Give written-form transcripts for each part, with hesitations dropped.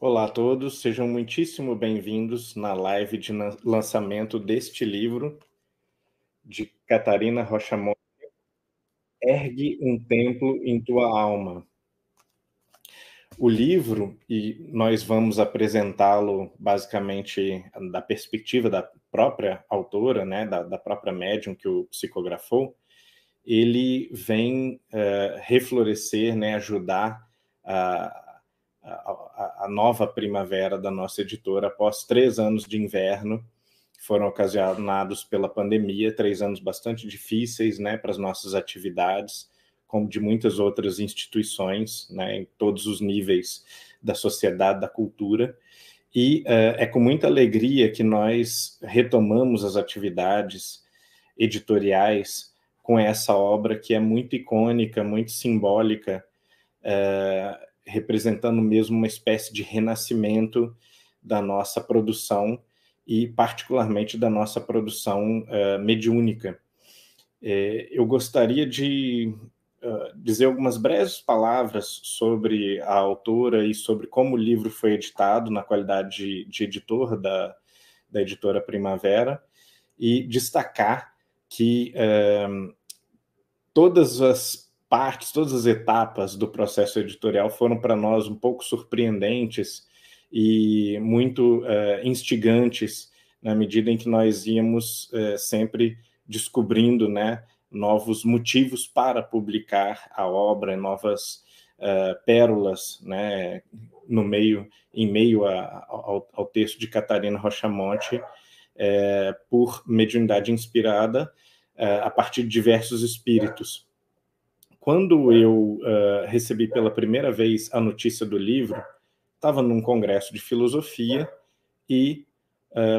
Olá a todos, sejam muitíssimo bem-vindos na live de lançamento deste livro de Catarina Rocha Monte, Ergue um Templo em Tua Alma. O livro, e nós vamos apresentá-lo basicamente da perspectiva da própria autora, né, da própria médium que o psicografou, ele vem reflorescer, né, ajudar a nova primavera da nossa editora após 3 anos de inverno, que foram ocasionados pela pandemia, 3 anos bastante difíceis, né, para as nossas atividades, como de muitas outras instituições, né, em todos os níveis da sociedade, da cultura. E é com muita alegria que nós retomamos as atividades editoriais com essa obra que é muito icônica, muito simbólica, representando mesmo uma espécie de renascimento da nossa produção e particularmente da nossa produção mediúnica. Eu gostaria de dizer algumas breves palavras sobre a autora e sobre como o livro foi editado na qualidade de editor da editora Primavera, e destacar que todas as partes, todas as etapas do processo editorial foram para nós um pouco surpreendentes e muito instigantes, na medida em que nós íamos sempre descobrindo, né, novos motivos para publicar a obra, novas pérolas, né, em meio ao texto de Catarina Rocha Monte, por mediunidade inspirada a partir de diversos espíritos. Quando eu recebi pela primeira vez a notícia do livro, estava num congresso de filosofia e,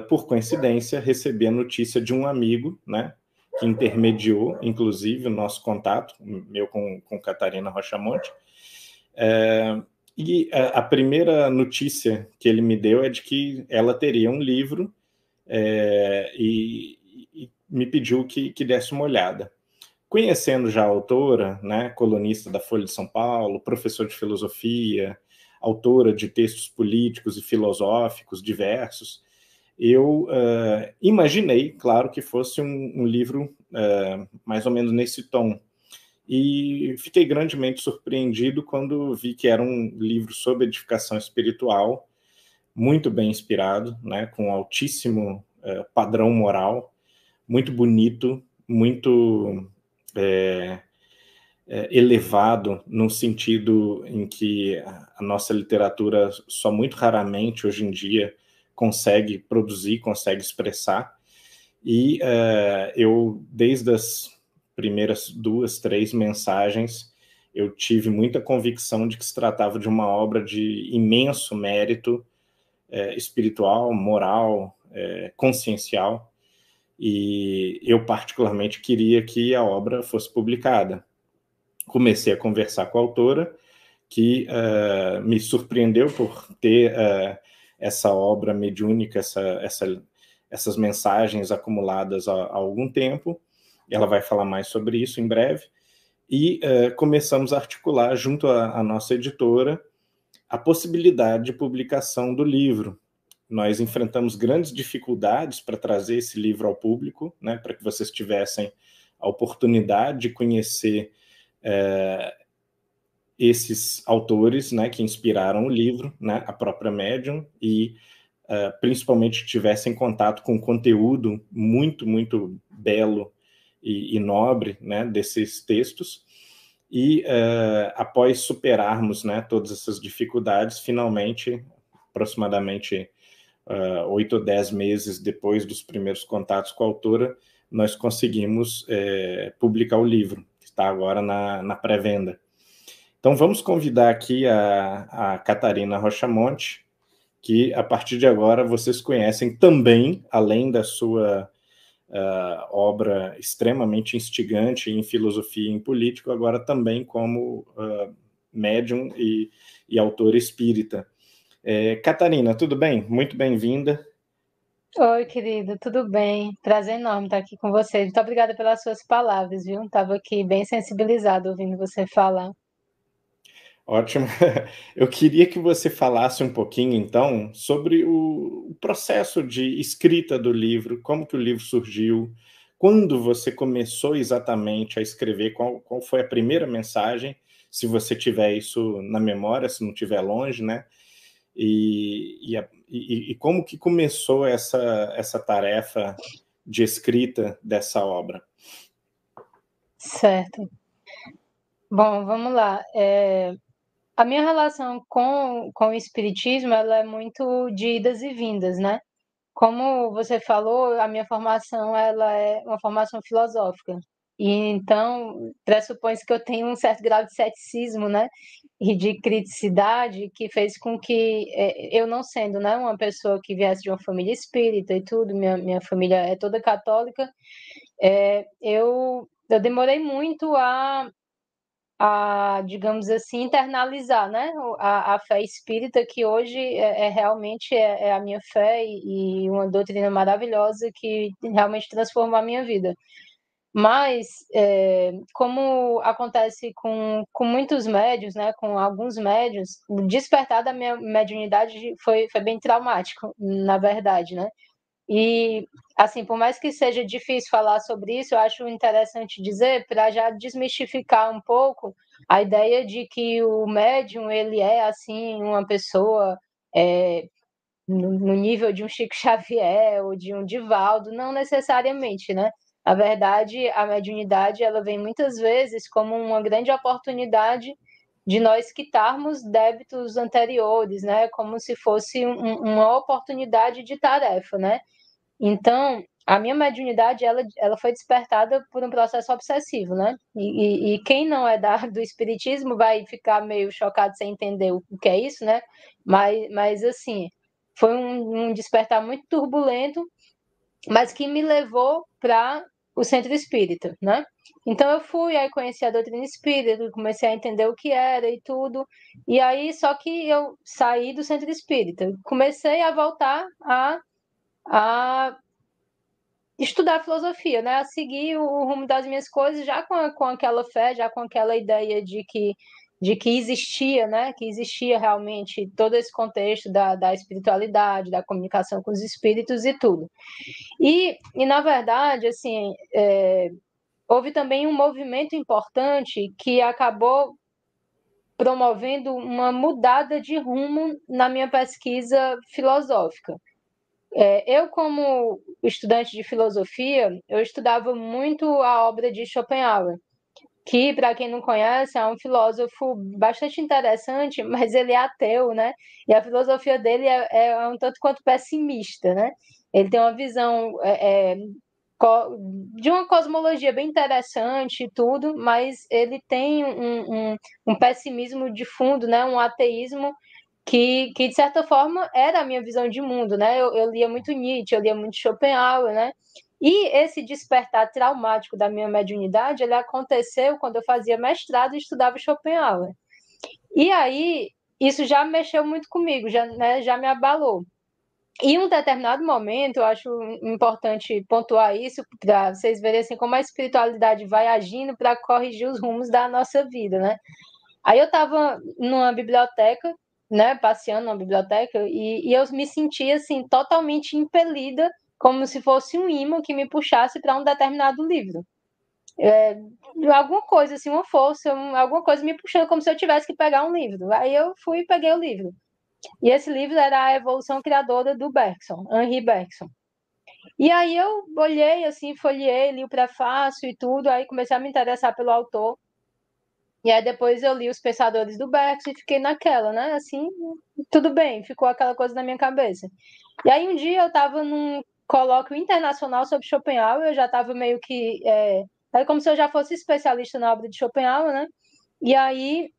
por coincidência, recebi a notícia de um amigo, né, que intermediou, inclusive, o nosso contato, meu com Catarina Rocha Monte. E a primeira notícia que ele me deu é de que ela teria um livro e me pediu que desse uma olhada. Conhecendo já a autora, né, colunista da Folha de São Paulo, professor de filosofia, autora de textos políticos e filosóficos diversos, eu imaginei, claro, que fosse um livro mais ou menos nesse tom. E fiquei grandemente surpreendido quando vi que era um livro sobre edificação espiritual, muito bem inspirado, né, com altíssimo padrão moral, muito bonito, muito elevado, no sentido em que a nossa literatura só muito raramente, hoje em dia, consegue produzir, consegue expressar. E eu, desde as primeiras 2, 3 mensagens, eu tive muita convicção de que se tratava de uma obra de imenso mérito espiritual, moral, consciencial, e eu particularmente queria que a obra fosse publicada. Comecei a conversar com a autora, que me surpreendeu por ter essa obra mediúnica, essas mensagens acumuladas há algum tempo. Ela vai falar mais sobre isso em breve. E começamos a articular junto à nossa editora a possibilidade de publicação do livro. Nós enfrentamos grandes dificuldades para trazer esse livro ao público, né, para que vocês tivessem a oportunidade de conhecer esses autores, né, que inspiraram o livro, né, a própria médium, e principalmente tivessem contato com conteúdo muito, muito belo e nobre, né, desses textos. E após superarmos, né, todas essas dificuldades, finalmente, aproximadamente 8 ou 10 meses depois dos primeiros contatos com a autora, nós conseguimos publicar o livro, que está agora na pré-venda. Então vamos convidar aqui a Catarina Rocha Monte, que a partir de agora vocês conhecem também, além da sua obra extremamente instigante em filosofia e em político, agora também como médium e autora espírita. Catarina, tudo bem? Muito bem-vinda. Oi, querido, tudo bem? Prazer enorme estar aqui com você. Muito obrigada pelas suas palavras, viu? Estava aqui bem sensibilizado ouvindo você falar. Ótimo. Eu queria que você falasse um pouquinho, então, sobre o processo de escrita do livro, como que o livro surgiu, quando você começou exatamente a escrever, qual foi a primeira mensagem, se você tiver isso na memória, se não tiver longe, né? E como que começou essa tarefa de escrita dessa obra? Certo. Bom, vamos lá. A minha relação com o espiritismo, ela é muito de idas e vindas, né? Como você falou, a minha formação, ela é uma formação filosófica. E então, pressupõe-se que eu tenho um certo grau de ceticismo, né? E de criticidade que fez com que, eu não sendo, né, uma pessoa que viesse de uma família espírita e tudo, minha família é toda católica, eu demorei muito digamos assim, internalizar, né, a fé espírita, que hoje realmente é a minha fé e uma doutrina maravilhosa que realmente transformou a minha vida. Mas, como acontece com muitos médios, né, com alguns médios, o despertar da minha mediunidade foi bem traumático, na verdade, né? E, assim, por mais que seja difícil falar sobre isso, eu acho interessante dizer, para já desmistificar um pouco a ideia de que o médium, ele é, assim, uma pessoa no nível de um Chico Xavier ou de um Divaldo, não necessariamente, né? Na verdade, a mediunidade, ela vem muitas vezes como uma grande oportunidade de nós quitarmos débitos anteriores, né? Como se fosse uma oportunidade de tarefa, né? Então, a minha mediunidade, ela foi despertada por um processo obsessivo, né? E quem não é do espiritismo vai ficar meio chocado sem entender o que é isso, né? Mas assim, foi um despertar muito turbulento, mas que me levou para o centro espírita, né? Então eu fui, aí conheci a doutrina espírita, comecei a entender o que era e tudo. E aí, só que eu saí do centro espírita, comecei a voltar a estudar filosofia, né? A seguir o rumo das minhas coisas, já com aquela fé, já com aquela ideia de que existia, né? Que existia realmente todo esse contexto da espiritualidade, da comunicação com os espíritos e tudo. Na verdade, assim, houve também um movimento importante que acabou promovendo uma mudada de rumo na minha pesquisa filosófica. Eu, como estudante de filosofia, eu estudava muito a obra de Schopenhauer, que, para quem não conhece, é um filósofo bastante interessante, mas ele é ateu, né? E a filosofia dele é um tanto quanto pessimista, né? Ele tem uma visão de uma cosmologia bem interessante e tudo, mas ele tem um pessimismo de fundo, né? Um ateísmo que, de certa forma, era a minha visão de mundo, né? Eu lia muito Nietzsche, eu lia muito Schopenhauer, né? E esse despertar traumático da minha mediunidade, ele aconteceu quando eu fazia mestrado e estudava Schopenhauer. E aí, isso já mexeu muito comigo, já, né, já me abalou. E em um determinado momento, eu acho importante pontuar isso, para vocês verem assim, como a espiritualidade vai agindo para corrigir os rumos da nossa vida, né? Aí eu estava numa biblioteca, né, passeando numa biblioteca, e eu me sentia assim, totalmente impelida, como se fosse um imã que me puxasse para um determinado livro. Alguma coisa, assim, uma força, alguma coisa me puxando, como se eu tivesse que pegar um livro. Aí eu fui e peguei o livro. E esse livro era A Evolução Criadora do Bergson, Henri Bergson. E aí eu olhei, assim, folheei, li o prefácio e tudo, aí comecei a me interessar pelo autor. E aí depois eu li Os Pensadores do Bergson e fiquei naquela, né? Assim, tudo bem, ficou aquela coisa na minha cabeça. E aí um dia eu estava num colóquio internacional sobre Schopenhauer, eu já estava meio que... É como se eu já fosse especialista na obra de Schopenhauer, né? E aí,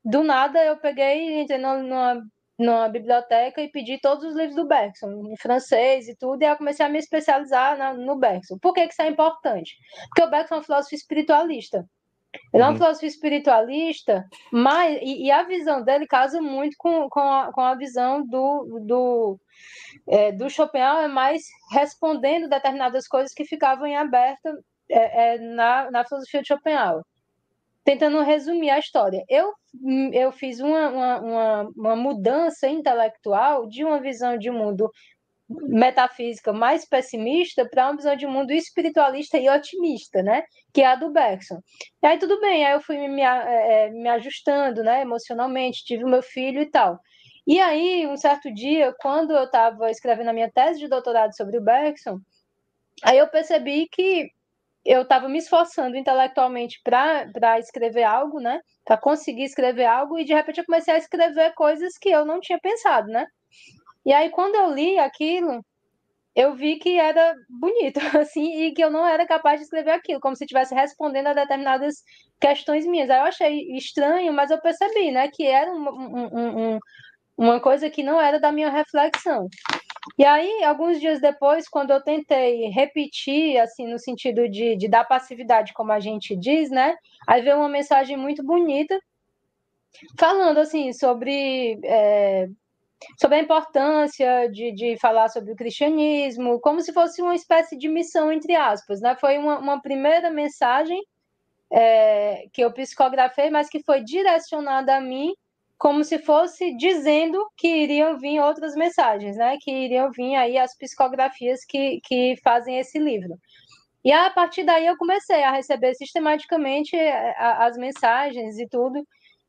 do nada, eu peguei, entrei numa biblioteca e pedi todos os livros do Bergson, em francês e tudo, e aí eu comecei a me especializar no Bergson. Por que isso é importante? Porque o Bergson é um filósofo espiritualista. Ele é um Uhum. filósofo espiritualista, mas, e a visão dele casa muito com a visão do Schopenhauer, mais respondendo determinadas coisas que ficavam em aberto na filosofia de Schopenhauer. tentando resumir a história. Eu fiz uma mudança intelectual de uma visão de mundo metafísica mais pessimista para uma visão de mundo espiritualista e otimista, né? Que é a do Bergson. E aí tudo bem, aí eu fui me ajustando, né? Emocionalmente, tive o meu filho e tal. E aí, um certo dia, quando eu estava escrevendo a minha tese de doutorado sobre o Bergson, aí eu percebi que eu estava me esforçando intelectualmente para escrever algo, né? Para conseguir escrever algo, e de repente eu comecei a escrever coisas que eu não tinha pensado, né? E aí, quando eu li aquilo, eu vi que era bonito, assim, e que eu não era capaz de escrever aquilo, como se estivesse respondendo a determinadas questões minhas. Aí eu achei estranho, mas eu percebi, né, que era uma coisa que não era da minha reflexão. E aí, alguns dias depois, quando eu tentei repetir, assim, no sentido de dar passividade, como a gente diz, né, aí veio uma mensagem muito bonita, falando, assim, sobre a importância de falar sobre o cristianismo, como se fosse uma espécie de missão, entre aspas, né? Foi uma primeira mensagem que eu psicografei, mas que foi direcionada a mim, como se fosse dizendo que iriam vir outras mensagens, né? Que iriam vir aí as psicografias que fazem esse livro. E a partir daí eu comecei a receber sistematicamente as mensagens e tudo.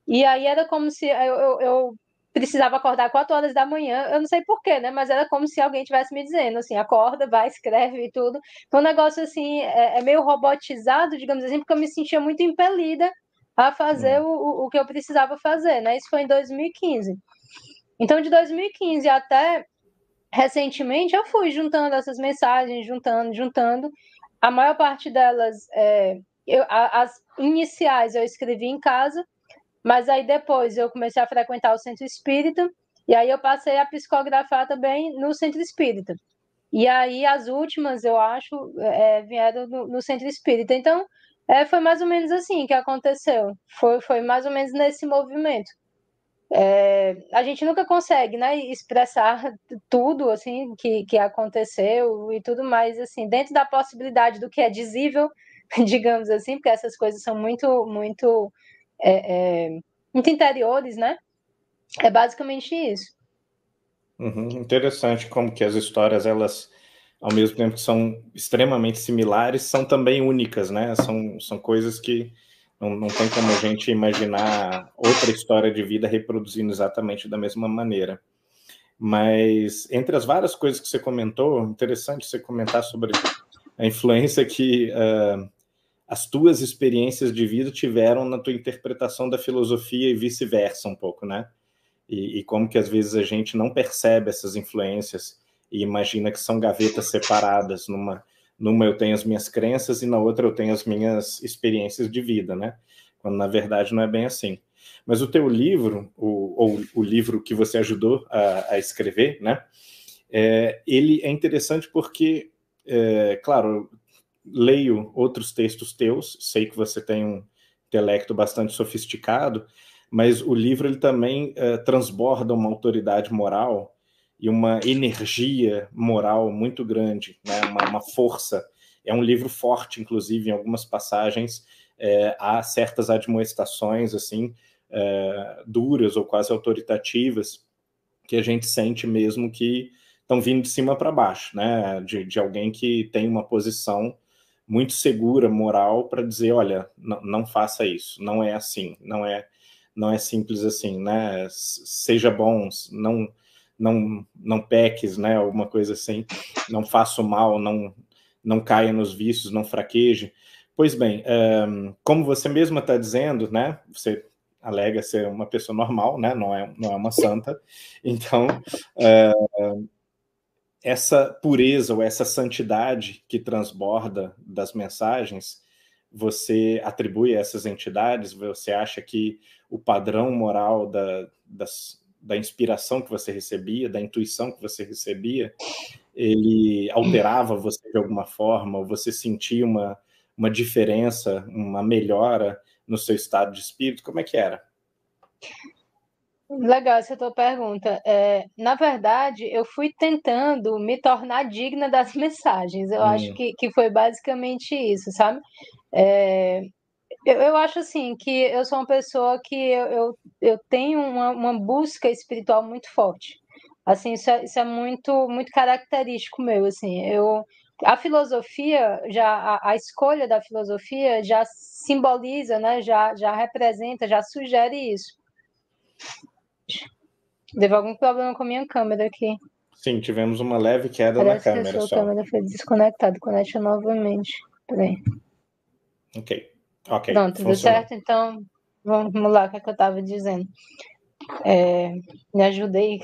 E aí era como se eu precisava acordar 4 horas da manhã, eu não sei porquê, né? Mas era como se alguém estivesse me dizendo, assim, acorda, vai, escreve e tudo. Foi um negócio, assim, meio robotizado, digamos assim, porque eu me sentia muito impelida a fazer o que eu precisava fazer, né? Isso foi em 2015. Então, de 2015 até recentemente, eu fui juntando essas mensagens, juntando. A maior parte delas, as iniciais eu escrevi em casa, mas aí depois eu comecei a frequentar o centro espírita, e aí eu passei a psicografar também no centro espírita. E aí as últimas, eu acho, vieram no centro espírita. Então, foi mais ou menos assim que aconteceu. Foi mais ou menos nesse movimento. A gente nunca consegue, né, expressar tudo assim que aconteceu e tudo mais, assim, dentro da possibilidade do que é dizível, digamos assim, porque essas coisas são muito interiores, né? É basicamente isso. Interessante como que as histórias, elas, ao mesmo tempo que são extremamente similares, são também únicas, né? São coisas que não tem como a gente imaginar outra história de vida reproduzindo exatamente da mesma maneira. Mas entre as várias coisas que você comentou, interessante você comentar sobre a influência que as tuas experiências de vida tiveram na tua interpretação da filosofia e vice-versa um pouco, né? E como que às vezes a gente não percebe essas influências e imagina que são gavetas separadas. Numa eu tenho as minhas crenças e na outra eu tenho as minhas experiências de vida, né? Quando na verdade não é bem assim. Mas o teu livro, ou o livro que você ajudou a escrever, né? Ele é interessante porque, claro, leio outros textos teus, sei que você tem um intelecto bastante sofisticado, mas o livro ele também transborda uma autoridade moral e uma energia moral muito grande, né? uma força. É um livro forte, inclusive, em algumas passagens há certas admoestações assim duras ou quase autoritativas que a gente sente mesmo que estão vindo de cima para baixo, né? De alguém que tem uma posição muito segura, moral, para dizer, olha, não faça isso, não é assim, não é simples assim, né? Seja bom, não peques, né? Alguma coisa assim, não faça o mal, não caia nos vícios, não fraqueje. Pois bem, como você mesma está dizendo, né? Você alega ser uma pessoa normal, né? Não é uma santa. Então, essa pureza ou essa santidade que transborda das mensagens, você atribui a essas entidades? Você acha que o padrão moral da inspiração que você recebia, da intuição que você recebia, ele alterava você de alguma forma? Ou você sentia uma diferença, uma melhora no seu estado de espírito? Como é que era? Legal essa tua pergunta. Na verdade, eu fui tentando me tornar digna das mensagens. Eu acho que foi basicamente isso, sabe? É, Eu acho assim que eu sou uma pessoa que eu tenho uma busca espiritual muito forte. Assim, isso é muito característico meu, assim. A filosofia, a escolha da filosofia já simboliza, né? Já representa, já sugere isso. Teve algum problema com a minha câmera aqui. Sim, tivemos uma leve queda na Parece que a câmera sua só. câmera foi desconectada. Conecte novamente. Peraí. Ok, ok, Pronto, deu funcionou. certo? Então, vamos lá, o que é que eu estava dizendo? Me ajudei.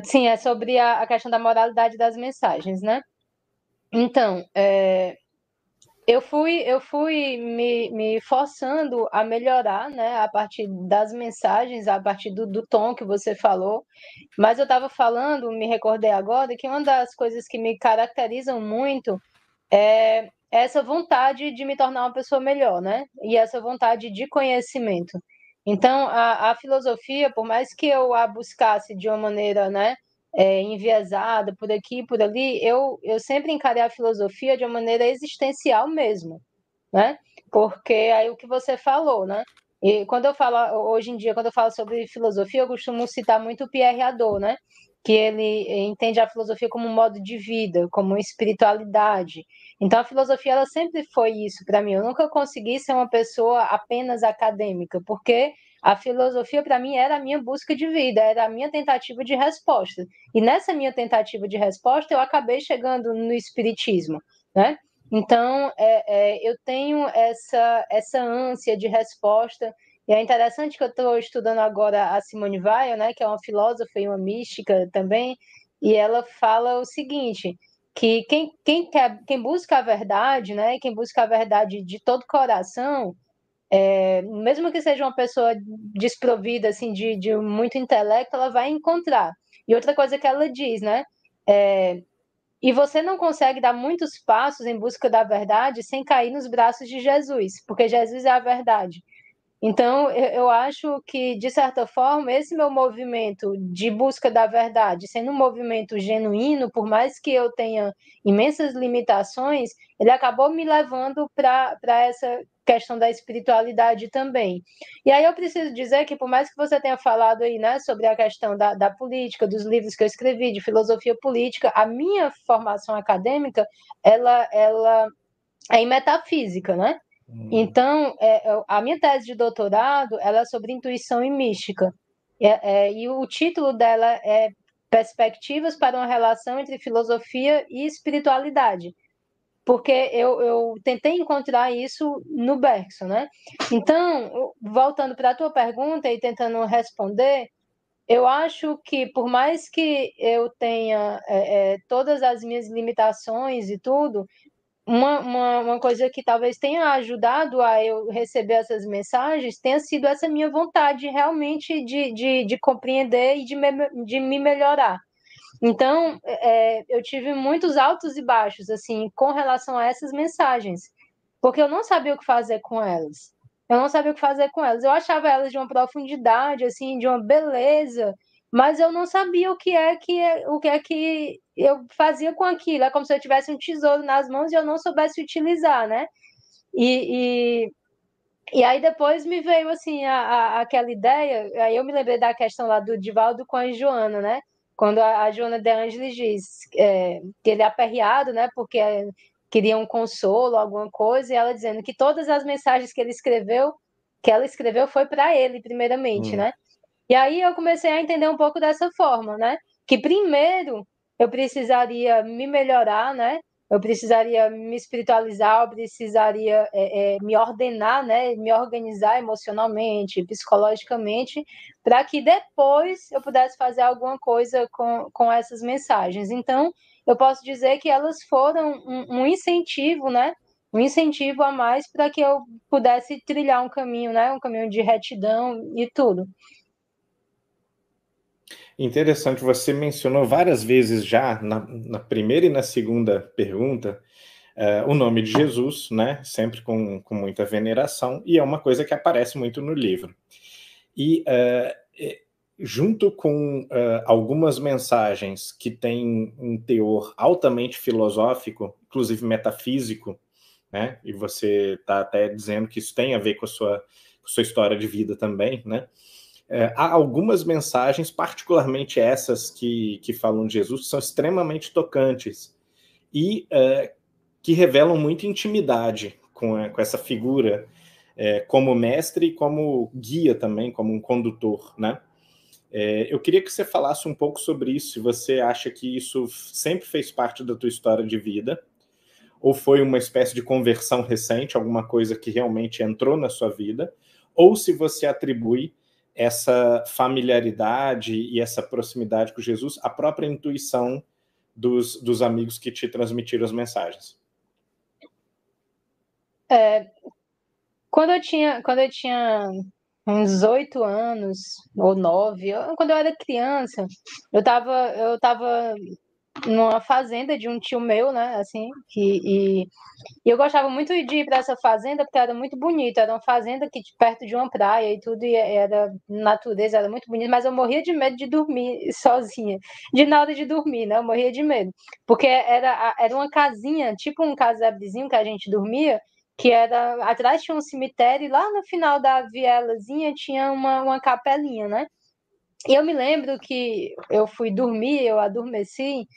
Sim, é sobre a questão da moralidade das mensagens, né? Então, eu fui me forçando a melhorar, né, a partir das mensagens, a partir do tom que você falou. Mas eu estava falando, me recordei agora, que uma das coisas que me caracterizam muito é essa vontade de me tornar uma pessoa melhor, né? E essa vontade de conhecimento. Então, a filosofia, por mais que eu a buscasse de uma maneira, né, enviesada, por aqui e por ali, eu sempre encarei a filosofia de uma maneira existencial mesmo, né? Porque aí o que você falou, né? E quando eu falo, hoje em dia, quando eu falo sobre filosofia, eu costumo citar muito o Pierre Hadot, né? Que ele entende a filosofia como um modo de vida, como uma espiritualidade. Então, a filosofia, ela sempre foi isso para mim. Eu nunca consegui ser uma pessoa apenas acadêmica, porque a filosofia, para mim, era a minha busca de vida, era a minha tentativa de resposta. E nessa minha tentativa de resposta, eu acabei chegando no espiritismo, né? Então, eu tenho essa ânsia de resposta, e é interessante que eu estou estudando agora a Simone Weil, né, que é uma filósofa e uma mística também, e ela fala o seguinte, que quem busca a verdade, né, quem busca a verdade de todo coração, mesmo que seja uma pessoa desprovida assim, de muito intelecto, ela vai encontrar. E outra coisa que ela diz, né, e você não consegue dar muitos passos em busca da verdade sem cair nos braços de Jesus, porque Jesus é a verdade. Então, eu acho que, de certa forma, esse meu movimento de busca da verdade, sendo um movimento genuíno, por mais que eu tenha imensas limitações, ele acabou me levando para essa questão da espiritualidade também. E aí eu preciso dizer que, por mais que você tenha falado aí, né, sobre a questão da política, dos livros que eu escrevi, de filosofia política, a minha formação acadêmica, ela é em metafísica, né? Então, a minha tese de doutorado ela é sobre intuição e mística. E o título dela é Perspectivas para uma relação entre filosofia e espiritualidade. Porque eu tentei encontrar isso no Bergson, né? Então, voltando para a tua pergunta e tentando responder, eu acho que, por mais que eu tenha todas as minhas limitações e tudo, uma coisa que talvez tenha ajudado a eu receber essas mensagens tenha sido essa minha vontade realmente de compreender e de me melhorar. Então, eu tive muitos altos e baixos, assim, com relação a essas mensagens, porque eu não sabia o que fazer com elas. Eu não sabia o que fazer com elas. Eu achava elas de uma profundidade, assim, de uma beleza, mas eu não sabia o que é que eu fazia com aquilo. É como se eu tivesse um tesouro nas mãos e eu não soubesse utilizar, né? E, e aí depois me veio assim aquela ideia, aí eu me lembrei da questão lá do Divaldo com a Joana, né? Quando a Joana de Ângeles diz que ele é aperreado, né? Porque queria um consolo, alguma coisa, e ela dizendo que todas as mensagens que ela escreveu foi para ele, primeiramente, Hum. né? E aí eu comecei a entender um pouco dessa forma, né? Que primeiro eu precisaria me melhorar, né? Eu precisaria me espiritualizar, eu precisaria me ordenar, né? Me organizar emocionalmente, psicologicamente, para que depois eu pudesse fazer alguma coisa com essas mensagens. Então, eu posso dizer que elas foram um incentivo, né? Um incentivo a mais para que eu pudesse trilhar um caminho, né? Um caminho de retidão e tudo. Interessante, você mencionou várias vezes já, na primeira e na segunda pergunta, o nome de Jesus, né? Sempre com muita veneração, e é uma coisa que aparece muito no livro. E junto com algumas mensagens que têm um teor altamente filosófico, inclusive metafísico, né? E você está até dizendo que isso tem a ver com a sua história de vida também, né? Há algumas mensagens, particularmente essas que falam de Jesus, que são extremamente tocantes e que revelam muita intimidade com essa figura como mestre e como guia também, como um condutor, né? Eu queria que você falasse um pouco sobre isso, se você acha que isso sempre fez parte da tua história de vida, ou foi uma espécie de conversão recente, alguma coisa que realmente entrou na sua vida, ou se você atribui essa familiaridade e essa proximidade com Jesus à própria intuição dos amigos que te transmitiram as mensagens. Quando eu tinha uns 8 anos, ou 9, quando eu era criança, eu tava numa fazenda de um tio meu, né, assim, e eu gostava muito de ir para essa fazenda porque era muito bonito, era uma fazenda que perto de uma praia e tudo, e era natureza, era muito bonito, mas eu morria de medo de dormir sozinha, de na hora de dormir, né, eu morria de medo, porque era uma casinha, tipo um casebrezinho que a gente dormia, que era, atrás tinha um cemitério, e lá no final da vielazinha tinha uma capelinha, né, e eu me lembro que eu fui dormir, eu adormeci,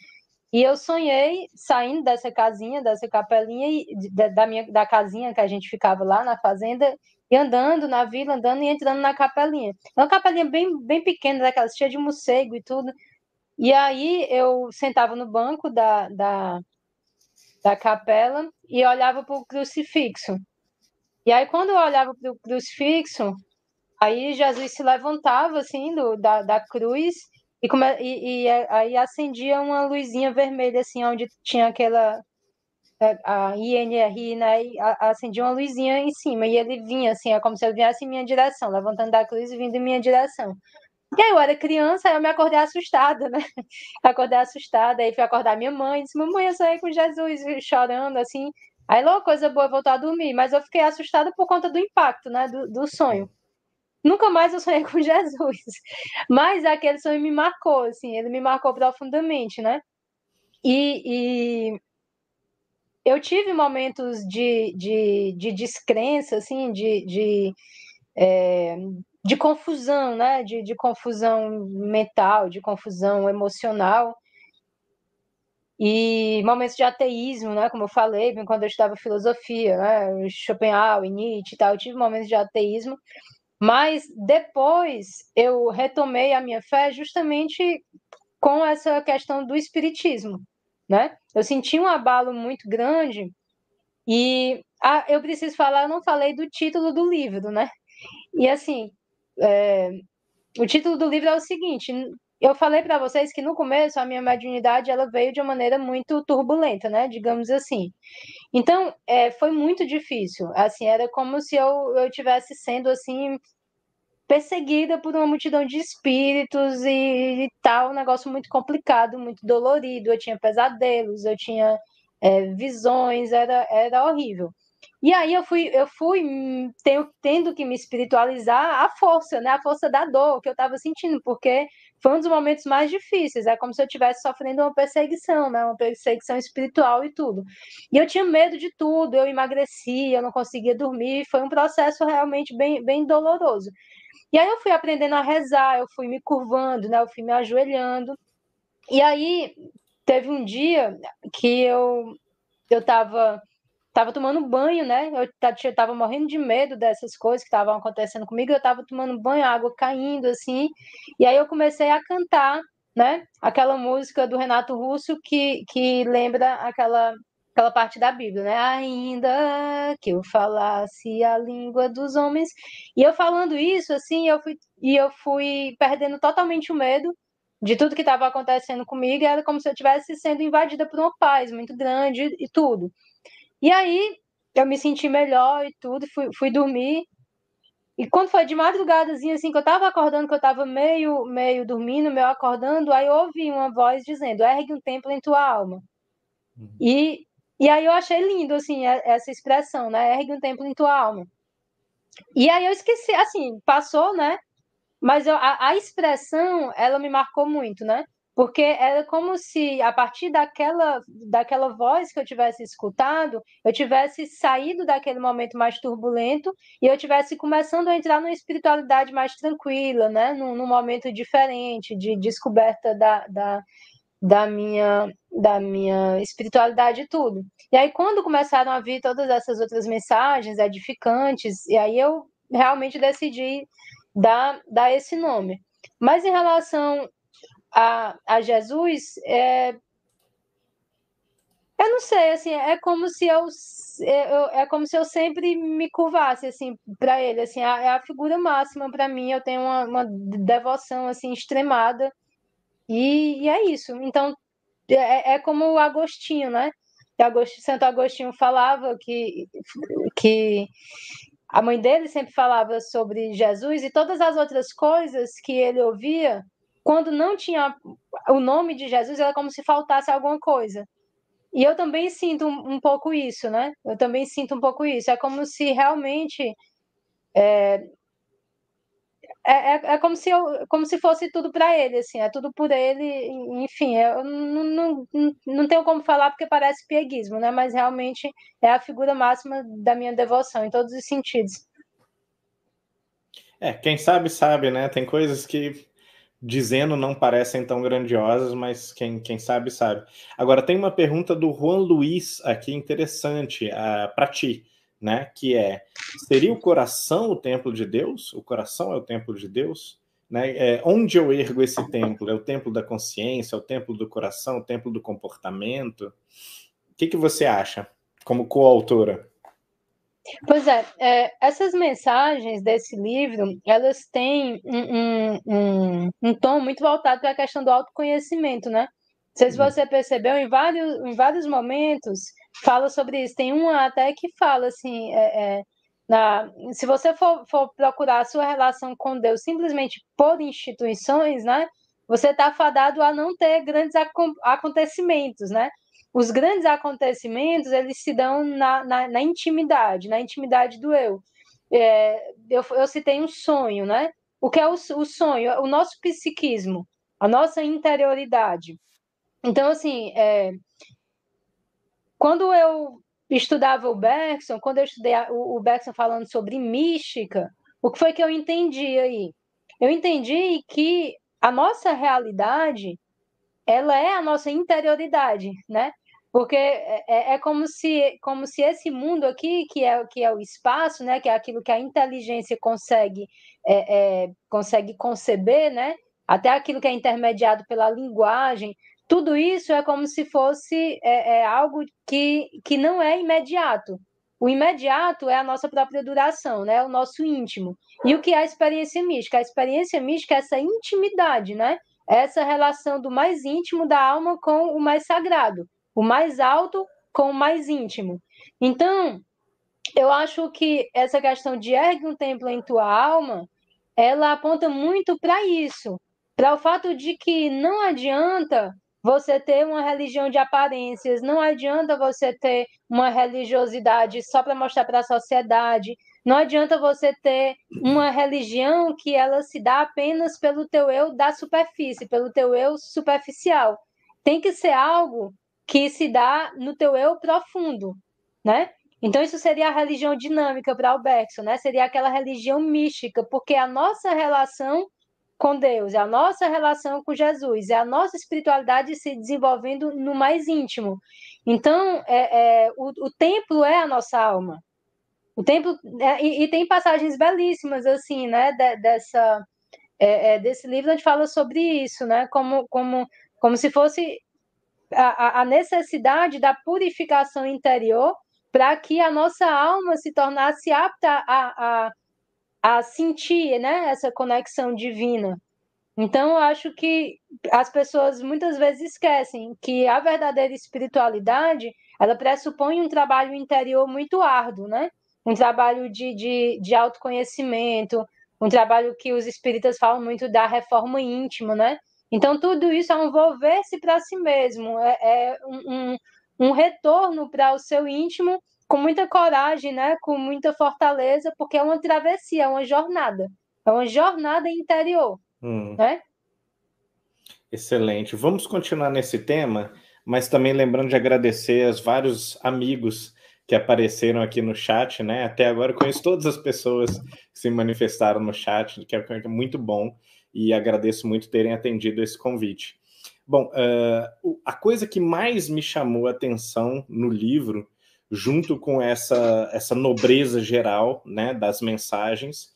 e eu sonhei saindo dessa casinha, dessa capelinha, da casinha que a gente ficava lá na fazenda, e andando na vila, andando e entrando na capelinha. É uma capelinha bem, bem pequena, daquelas cheia de morcego e tudo. E aí eu sentava no banco da capela e olhava para o crucifixo. E aí, quando eu olhava para o crucifixo, aí Jesus se levantava assim da cruz e aí acendia uma luzinha vermelha assim, onde tinha aquela a INRI, né? E acendia uma luzinha em cima e ele vinha assim, é como se ele viesse em minha direção, levantando da cruz e vindo em minha direção. E aí eu era criança, aí eu me acordei assustada, né? Acordei assustada, aí fui acordar minha mãe, disse: "Mamãe, eu sonhei com Jesus", chorando assim. Aí logo coisa boa, voltou a dormir, mas eu fiquei assustada por conta do impacto, né, do sonho. Nunca mais eu sonhei com Jesus. Mas aquele sonho me marcou, assim, ele me marcou profundamente, né? E eu tive momentos de descrença, assim, de confusão, né? De confusão mental, de confusão emocional. E momentos de ateísmo, né? Como eu falei, quando eu estudava filosofia, né? Schopenhauer, Nietzsche e tal, eu tive momentos de ateísmo. Mas depois eu retomei a minha fé justamente com essa questão do espiritismo, né? Eu senti um abalo muito grande e eu preciso falar, eu não falei do título do livro, né? E assim, o título do livro é o seguinte: eu falei para vocês que no começo a minha mediunidade ela veio de uma maneira muito turbulenta, né? Digamos assim. Então, foi muito difícil. Assim, era como se eu tivesse sendo assim perseguida por uma multidão de espíritos e tal, um negócio muito complicado, muito dolorido. Eu tinha pesadelos, eu tinha visões, era horrível. E aí eu fui tendo que me espiritualizar à força, né? A força da dor que eu estava sentindo, porque foi um dos momentos mais difíceis. É como se eu estivesse sofrendo uma perseguição, né? Uma perseguição espiritual e tudo. E eu tinha medo de tudo, eu emagreci, eu não conseguia dormir. Foi um processo realmente bem, bem doloroso. E aí eu fui aprendendo a rezar, eu fui me curvando, né? Eu fui me ajoelhando. E aí teve um dia que eu tava tomando banho, né? Eu tava morrendo de medo dessas coisas que estavam acontecendo comigo. Eu tava tomando banho, a água caindo assim. E aí eu comecei a cantar, né? Aquela música do Renato Russo que lembra aquela parte da Bíblia, né? Ainda que eu falasse a língua dos homens. E eu falando isso, assim, eu fui perdendo totalmente o medo de tudo que estava acontecendo comigo. Era como se eu estivesse sendo invadida por uma paz muito grande e tudo. E aí eu me senti melhor e tudo, fui dormir. E quando foi de madrugadazinha, assim, que eu tava acordando, que eu tava meio dormindo, meio acordando, aí eu ouvi uma voz dizendo: "Ergue um templo em tua alma". E, e aí eu achei lindo, assim, essa expressão, né? "Ergue um templo em tua alma". E aí eu esqueci, assim, passou, né? Mas a expressão, ela me marcou muito, né? porque era como se, a partir daquela voz que eu tivesse escutado, eu tivesse saído daquele momento mais turbulento e eu tivesse começando a entrar numa espiritualidade mais tranquila, né? Num momento diferente, de descoberta da minha espiritualidade e tudo. E aí, quando começaram a vir todas essas outras mensagens edificantes, e aí eu realmente decidi dar esse nome. Mas em relação a Jesus, eu não sei, assim, é como se eu sempre me curvasse assim para ele, assim, é a figura máxima para mim. Eu tenho uma devoção assim extremada e é isso. Então é como o Agostinho, né? Santo Agostinho falava que a mãe dele sempre falava sobre Jesus e todas as outras coisas que ele ouvia, quando não tinha o nome de Jesus, era como se faltasse alguma coisa. E eu também sinto um pouco isso, né? Eu também sinto um pouco isso. É como se realmente é como se fosse tudo para ele, assim, é tudo por ele, enfim, eu não tenho como falar porque parece pieguismo, né? Mas realmente é a figura máxima da minha devoção, em todos os sentidos. Quem sabe, sabe, né? Tem coisas que dizendo não parecem tão grandiosas, mas quem sabe, sabe. Agora, tem uma pergunta do Juan Luiz aqui interessante para ti, né? Que seria o coração o templo de Deus? O coração é o templo de Deus? Né? Onde eu ergo esse templo? É o templo da consciência, é o templo do coração, o templo do comportamento? O que você acha, como coautora? Pois essas mensagens desse livro, elas têm um tom muito voltado para a questão do autoconhecimento, né? Não sei se você percebeu, em vários momentos fala sobre isso. Tem uma até que fala assim, se você for procurar a sua relação com Deus simplesmente por instituições, né? Você está fadado a não ter grandes acontecimentos, né? Os grandes acontecimentos, eles se dão na intimidade do eu. Eu citei um sonho, né? O que é o sonho? O nosso psiquismo, a nossa interioridade. Então, assim, quando eu estudava o Bergson, quando eu estudei o Bergson falando sobre mística, o que foi que eu entendi aí? Eu entendi que a nossa realidade, ela é a nossa interioridade, né? Porque é como se esse mundo aqui, que é o espaço, né? Que é aquilo que a inteligência consegue conceber, né? Até aquilo que é intermediado pela linguagem, tudo isso é como se fosse algo que não é imediato. O imediato é a nossa própria duração, né? O nosso íntimo. E o que é a experiência mística? A experiência mística é essa intimidade, né? Essa relação do mais íntimo da alma com o mais sagrado, o mais alto com o mais íntimo. Então, eu acho que essa questão de ergue um templo em tua alma, ela aponta muito para isso, para o fato de que não adianta você ter uma religião de aparências, não adianta você ter uma religiosidade só para mostrar para a sociedade, não adianta você ter uma religião que ela se dá apenas pelo teu eu da superfície, pelo teu eu superficial. Tem que ser algo que se dá no teu eu profundo, né? Então, isso seria a religião dinâmica para o Bergson, né? Seria aquela religião mística, porque a nossa relação com Deus, é a nossa relação com Jesus, é a nossa espiritualidade se desenvolvendo no mais íntimo. Então, o templo é a nossa alma. O templo, e tem passagens belíssimas, assim, né? Desse livro, onde fala sobre isso, né? Como se fosse a necessidade da purificação interior para que a nossa alma se tornasse apta a sentir, né, essa conexão divina. Então, eu acho que as pessoas muitas vezes esquecem que a verdadeira espiritualidade, ela pressupõe um trabalho interior muito árduo, né? Um trabalho de autoconhecimento, um trabalho que os espíritas falam muito da reforma íntima, né? Então, tudo isso é um volver-se para si mesmo, um retorno para o seu íntimo com muita coragem, né? Com muita fortaleza, porque é uma travessia, é uma jornada interior, né? Excelente. Vamos continuar nesse tema, mas também lembrando de agradecer aos vários amigos que apareceram aqui no chat, né? Até agora eu conheço todas as pessoas que se manifestaram no chat, que é muito bom, e agradeço muito terem atendido esse convite. Bom, a coisa que mais me chamou a atenção no livro, junto com essa nobreza geral, né, das mensagens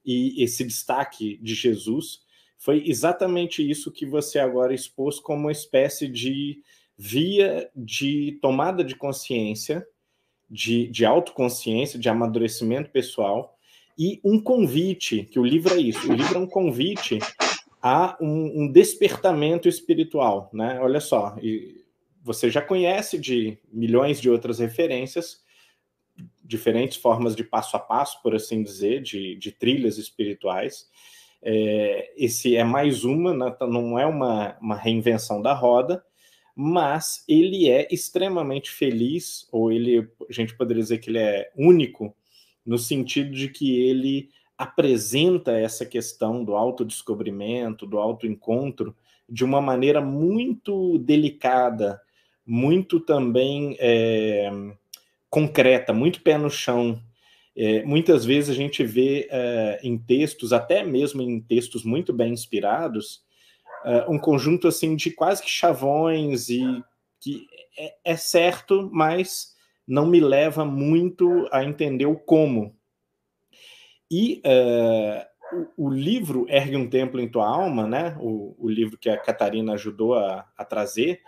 e esse destaque de Jesus, foi exatamente isso que você agora expôs como uma espécie de via de tomada de consciência, de autoconsciência, de amadurecimento pessoal, e um convite, que o livro é isso, o livro é um convite a um despertamento espiritual, né? Olha só, você já conhece de milhões de outras referências, diferentes formas de passo a passo, por assim dizer, de trilhas espirituais. Esse é mais uma, não é uma reinvenção da roda, mas ele é extremamente feliz, ou a gente poderia dizer que ele é único, no sentido de que ele apresenta essa questão do autodescobrimento, do autoencontro, de uma maneira muito delicada, muito também concreta, muito pé no chão. Muitas vezes a gente vê em textos, até mesmo em textos muito bem inspirados, um conjunto assim de quase que chavões e que é certo, mas não me leva muito a entender o como. E o livro Ergue um Templo em Tua Alma, né? O livro que a Catarina ajudou a trazer,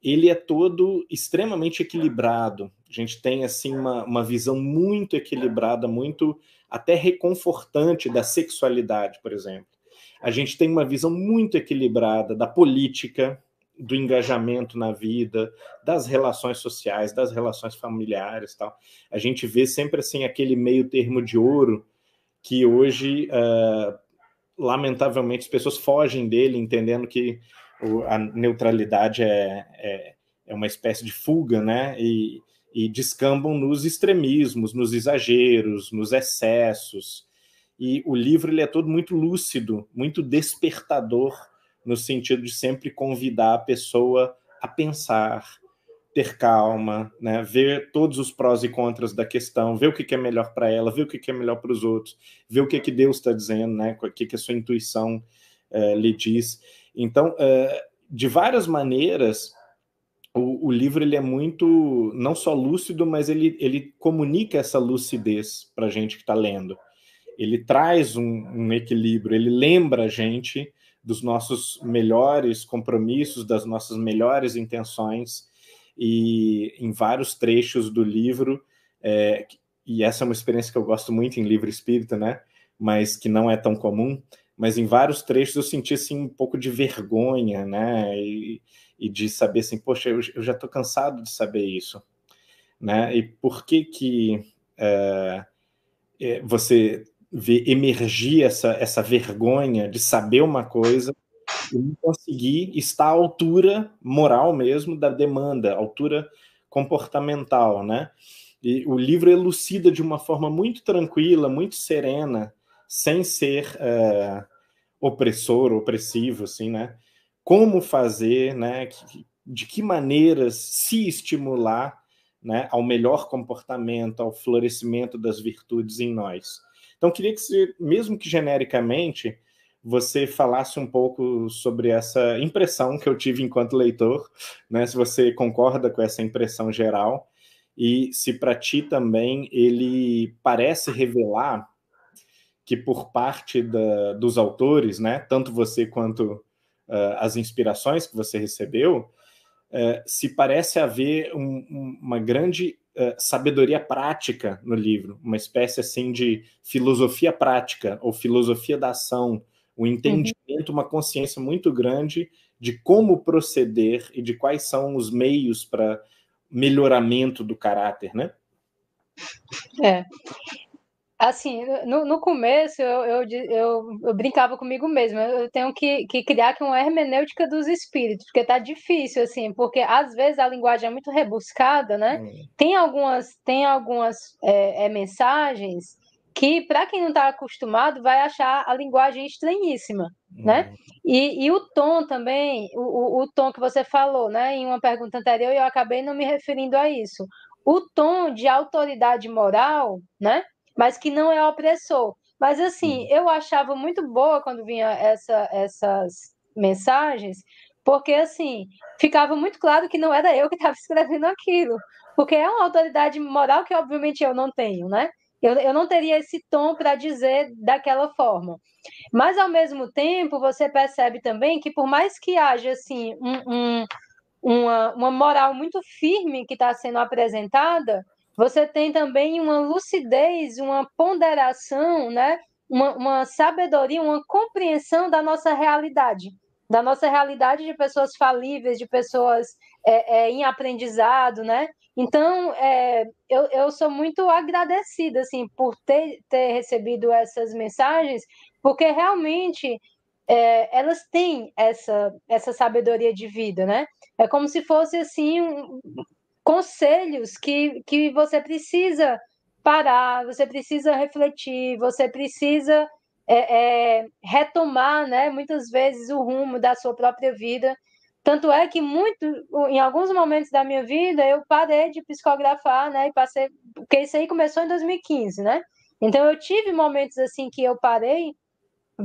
ele é todo extremamente equilibrado. A gente tem assim uma visão muito equilibrada, muito até reconfortante da sexualidade, por exemplo. A gente tem uma visão muito equilibrada da política, do engajamento na vida, das relações sociais, das relações familiares, tal. A gente vê sempre assim aquele meio termo de ouro que hoje, lamentavelmente, as pessoas fogem dele, entendendo que a neutralidade é uma espécie de fuga, né? E descambam nos extremismos, nos exageros, nos excessos. E o livro ele é todo muito lúcido, muito despertador, no sentido de sempre convidar a pessoa a pensar, ter calma, né? Ver todos os prós e contras da questão, ver o que é melhor para ela, ver o que é melhor para os outros, ver o que Deus está dizendo, né? O que a sua intuição lhe diz. Então, de várias maneiras, o livro ele é muito, não só lúcido, mas ele comunica essa lucidez para a gente que está lendo. Ele traz um equilíbrio, ele lembra a gente dos nossos melhores compromissos, das nossas melhores intenções, e em vários trechos do livro, e essa é uma experiência que eu gosto muito em livro espírita, né? Mas que não é tão comum, mas em vários trechos eu senti assim, um pouco de vergonha, né? E de saber assim, poxa, eu já estou cansado de saber isso, né? E por que você vê emergir essa vergonha de saber uma coisa e não conseguir estar à altura moral mesmo da demanda, altura comportamental, né? E o livro elucida de uma forma muito tranquila, muito serena, sem ser opressor, opressivo, assim, né? Como fazer, né? De que maneiras se estimular, né, ao melhor comportamento, ao florescimento das virtudes em nós. Então, queria que você, mesmo que genericamente, você falasse um pouco sobre essa impressão que eu tive enquanto leitor, né? Se você concorda com essa impressão geral e se para ti também ele parece revelar que por parte dos autores, né, tanto você quanto as inspirações que você recebeu, se parece haver uma grande sabedoria prática no livro, uma espécie assim de filosofia prática ou filosofia da ação, um entendimento, uma consciência muito grande de como proceder e de quais são os meios para melhoramento do caráter, né? Assim, no começo eu brincava comigo mesma, eu tenho que criar aqui uma hermenêutica dos espíritos, porque tá difícil, assim, porque às vezes a linguagem é muito rebuscada, né? Tem algumas mensagens que, para quem não está acostumado, vai achar a linguagem estranhíssima, né? E o tom também, o tom que você falou, né? Em uma pergunta anterior, eu acabei não me referindo a isso. O tom de autoridade moral, né? Mas que não é opressor. Mas, assim, eu achava muito boa quando vinha essas mensagens, porque, assim, ficava muito claro que não era eu que estava escrevendo aquilo, porque é uma autoridade moral que, obviamente, eu não tenho, né? Eu não teria esse tom para dizer daquela forma. Mas, ao mesmo tempo, você percebe também que, por mais que haja assim, uma moral muito firme que está sendo apresentada, você tem também uma lucidez, uma ponderação, né? Uma sabedoria, uma compreensão da nossa realidade de pessoas falíveis, de pessoas em aprendizado, né? Então, eu sou muito agradecida assim, por ter recebido essas mensagens, porque realmente elas têm essa sabedoria de vida, né? É como se fosse assim conselhos que você precisa parar, você precisa refletir, você precisa retomar, né? Muitas vezes o rumo da sua própria vida. Tanto é que em alguns momentos da minha vida eu parei de psicografar, né? E passei, porque isso aí começou em 2015, né? Então eu tive momentos assim que eu parei,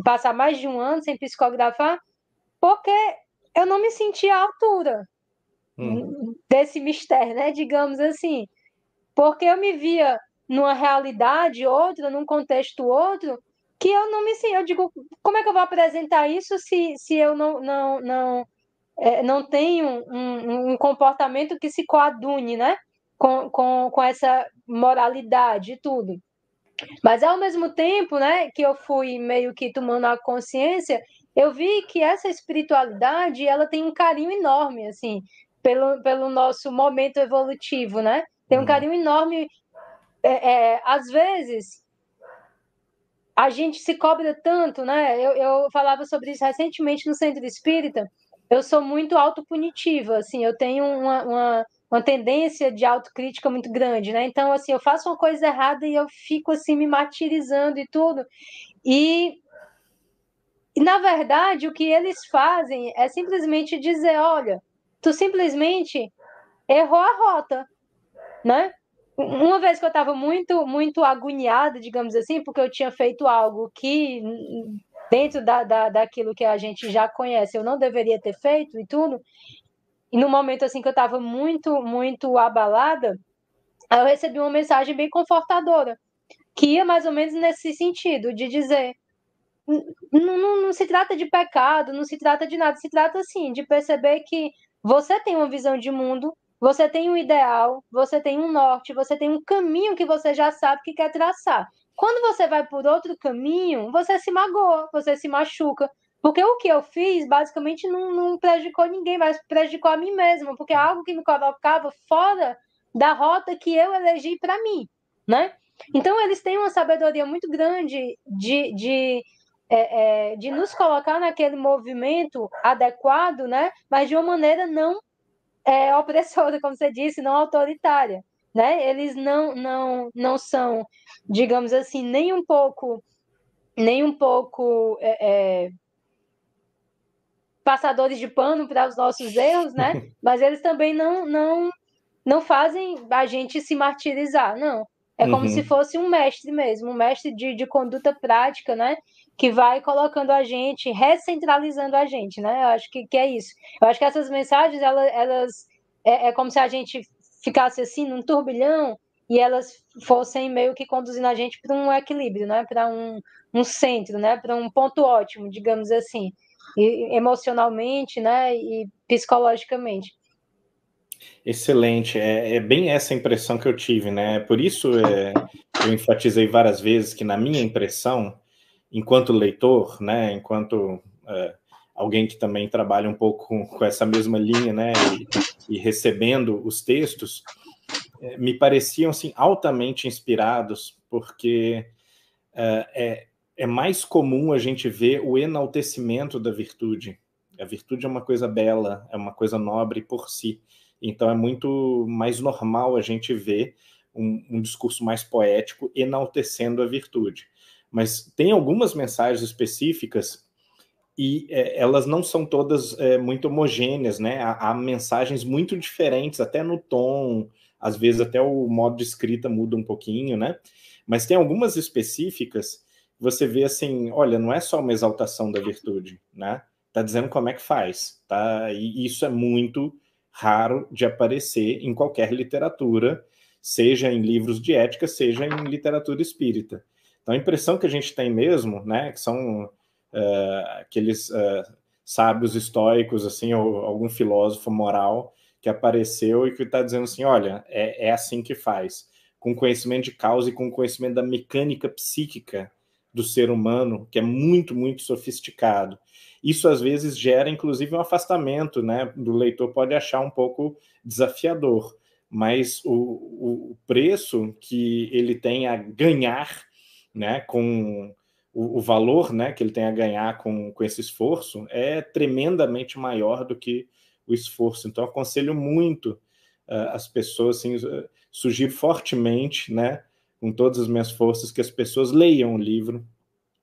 passar mais de um ano sem psicografar, porque eu não me sentia à altura desse mistério, né? Digamos assim. Porque eu me via numa realidade outra, num contexto outro, que eu não me sentia. Eu digo, como é que eu vou apresentar isso se eu não tenho um comportamento que se coadune, né? Com essa moralidade e tudo. Mas ao mesmo tempo, né, que eu fui meio que tomando a consciência, eu vi que essa espiritualidade, ela tem um carinho enorme, assim, pelo nosso momento evolutivo, né? Tem um carinho enorme. Às vezes, a gente se cobra tanto, né? Eu falava sobre isso recentemente no Centro Espírita. Eu sou muito autopunitiva, assim, eu tenho uma tendência de autocrítica muito grande, né? Então, assim, eu faço uma coisa errada e eu fico, assim, me martirizando e tudo. E, na verdade, o que eles fazem é simplesmente dizer, olha, tu simplesmente errou a rota, né? Uma vez que eu estava muito agoniada, digamos assim, porque eu tinha feito algo que, dentro daquilo que a gente já conhece, eu não deveria ter feito e tudo, e no momento assim que eu estava muito abalada, eu recebi uma mensagem bem confortadora, que ia mais ou menos nesse sentido, de dizer, não se trata de pecado, não se trata de nada, se trata assim, de perceber que você tem uma visão de mundo, você tem um ideal, você tem um norte, você tem um caminho que você já sabe que quer traçar. Quando você vai por outro caminho, você se magoa, você se machuca. Porque o que eu fiz, basicamente, não prejudicou ninguém, mas prejudicou a mim mesma, porque é algo que me colocava fora da rota que eu elegi para mim, né? Então, eles têm uma sabedoria muito grande de nos colocar naquele movimento adequado, né? Mas de uma maneira não opressora, como você disse, não autoritária, né? Eles não são, digamos assim, nem um pouco passadores de pano para os nossos erros, né? Mas eles também não fazem a gente se martirizar, não. É como se fosse um mestre mesmo, um mestre de conduta prática, né? Que vai colocando a gente, recentralizando a gente, né? Eu acho que é isso. Eu acho que essas mensagens, elas é como se a gente ficasse assim num turbilhão e elas fossem meio que conduzindo a gente para um equilíbrio, né? Para um centro, né? Para um ponto ótimo, digamos assim, emocionalmente, né? E psicologicamente. Excelente, é bem essa impressão que eu tive, né? Por isso eu enfatizei várias vezes que, na minha impressão, enquanto leitor, né, enquanto alguém que também trabalha um pouco com essa mesma linha, né, e recebendo os textos, me pareciam assim, altamente inspirados, porque é mais comum a gente ver o enaltecimento da virtude. A virtude é uma coisa bela, é uma coisa nobre por si. Então é muito mais normal a gente ver um discurso mais poético, enaltecendo a virtude. Mas tem algumas mensagens específicas e elas não são todas muito homogêneas, né? Há mensagens muito diferentes, até no tom, às vezes até o modo de escrita muda um pouquinho, né? Mas tem algumas específicas, você vê assim, olha, não é só uma exaltação da virtude, né? Tá dizendo como é que faz, tá? E isso é muito raro de aparecer em qualquer literatura, seja em livros de ética, seja em literatura espírita. Então a impressão que a gente tem mesmo, né, que são aqueles sábios estoicos, assim, ou algum filósofo moral que apareceu e que está dizendo assim, olha, é assim que faz, com conhecimento de causa e com conhecimento da mecânica psíquica do ser humano, que é muito, muito sofisticado. Isso, às vezes, gera, inclusive, um afastamento, né? Do leitor pode achar um pouco desafiador, mas o preço que ele tem a ganhar, né, com o valor, né, que ele tem a ganhar com esse esforço é tremendamente maior do que o esforço. Então, aconselho muito as pessoas, assim, sugiro fortemente, né, com todas as minhas forças, que as pessoas leiam o livro,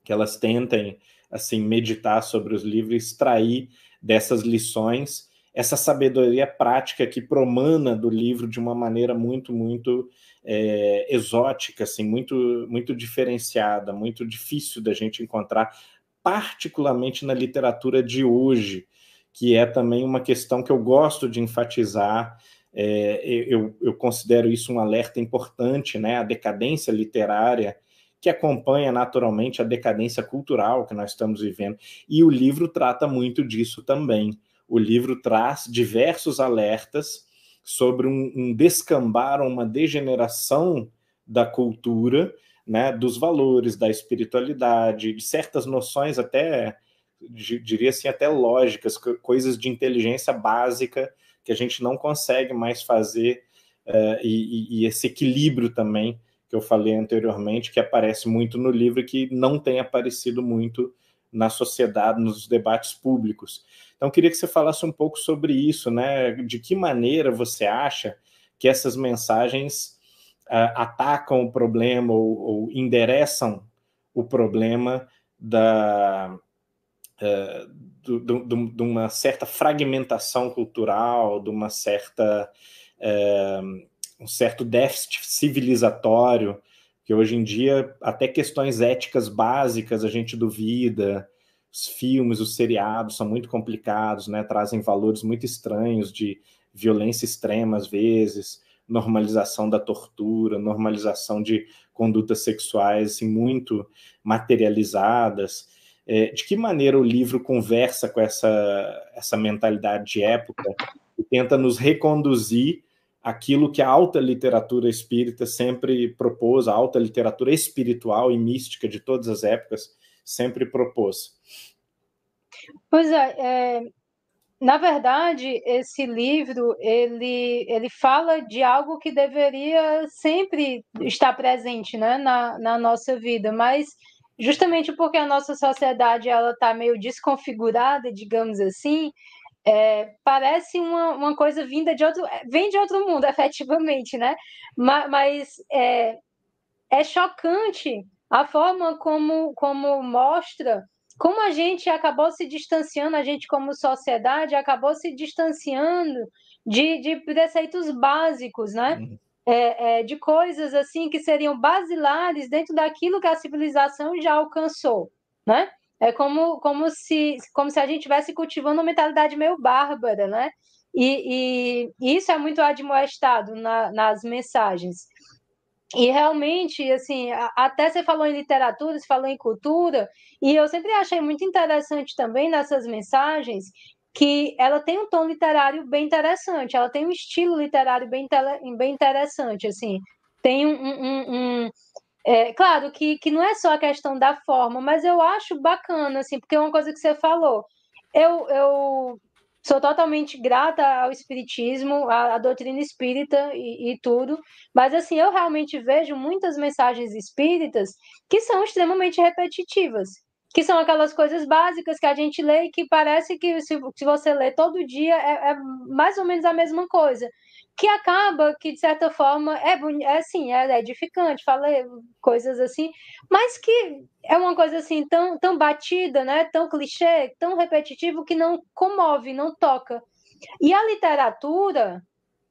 que elas tentem, assim, meditar sobre os livros, extrair dessas lições essa sabedoria prática que promana do livro de uma maneira muito, muito exótica, assim, muito, muito diferenciada, muito difícil da gente encontrar, particularmente na literatura de hoje, que é também uma questão que eu gosto de enfatizar. Eu considero isso um alerta importante, né? A decadência literária que acompanha naturalmente a decadência cultural que nós estamos vivendo. E o livro trata muito disso também. O livro traz diversos alertas sobre um descambar, uma degeneração da cultura, né, dos valores, da espiritualidade, de certas noções até, diria assim, até lógicas, coisas de inteligência básica que a gente não consegue mais fazer, e esse equilíbrio também que eu falei anteriormente, que aparece muito no livro e que não tem aparecido muito na sociedade, nos debates públicos. Então, queria que você falasse um pouco sobre isso, né? De que maneira você acha que essas mensagens atacam o problema ou endereçam o problema de uma certa fragmentação cultural, de uma certa um certo déficit civilizatório, que hoje em dia até questões éticas básicas a gente duvida, os filmes, os seriados são muito complicados, né? Trazem valores muito estranhos de violência extrema às vezes, normalização da tortura, normalização de condutas sexuais assim, muito materializadas. De que maneira o livro conversa com essa mentalidade de época e tenta nos reconduzir aquilo que a alta literatura espírita sempre propôs, a alta literatura espiritual e mística de todas as épocas sempre propôs? Pois na verdade, esse livro, ele fala de algo que deveria sempre estar presente, né, na nossa vida, mas justamente porque a nossa sociedade ela está meio desconfigurada, digamos assim, parece uma coisa vinda de outro, vem de outro mundo, efetivamente, né? Mas é chocante a forma como mostra como a gente acabou se distanciando, a gente como sociedade acabou se distanciando de preceitos básicos, né? De coisas assim que seriam basilares dentro daquilo que a civilização já alcançou, né? É como se a gente estivesse cultivando uma mentalidade meio bárbara, né? E isso é muito admoestado nas mensagens. E realmente, assim, até você falou em literatura, você falou em cultura, e eu sempre achei muito interessante também nessas mensagens que ela tem um tom literário bem interessante, ela tem um estilo literário bem interessante, assim. Tem claro que não é só a questão da forma, mas eu acho bacana, assim, porque é uma coisa que você falou. Eu sou totalmente grata ao espiritismo, à doutrina espírita e tudo, mas assim, eu realmente vejo muitas mensagens espíritas que são extremamente repetitivas, que são aquelas coisas básicas que a gente lê e que parece que se você lê todo dia é mais ou menos a mesma coisa. Que acaba que, de certa forma, é edificante, falei coisas assim, mas que é uma coisa assim tão batida, né? Tão clichê, tão repetitivo que não comove, não toca. E a literatura,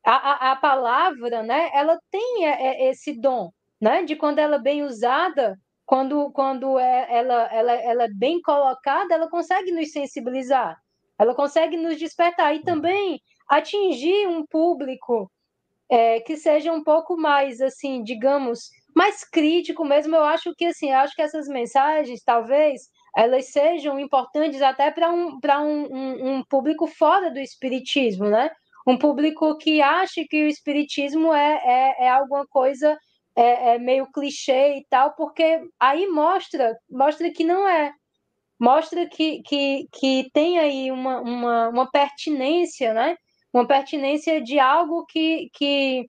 a palavra, né? Ela tem esse dom, né? De quando ela é bem usada, quando ela é bem colocada, ela consegue nos sensibilizar, ela consegue nos despertar e também atingir um público que seja um pouco mais, assim, digamos, mais crítico mesmo. Eu acho que, assim, essas mensagens, talvez, elas sejam importantes até para um público fora do espiritismo, né? Um público que acha que o espiritismo é alguma coisa meio clichê e tal, porque aí mostra que não é. Mostra que tem aí uma pertinência, né? Uma pertinência de algo que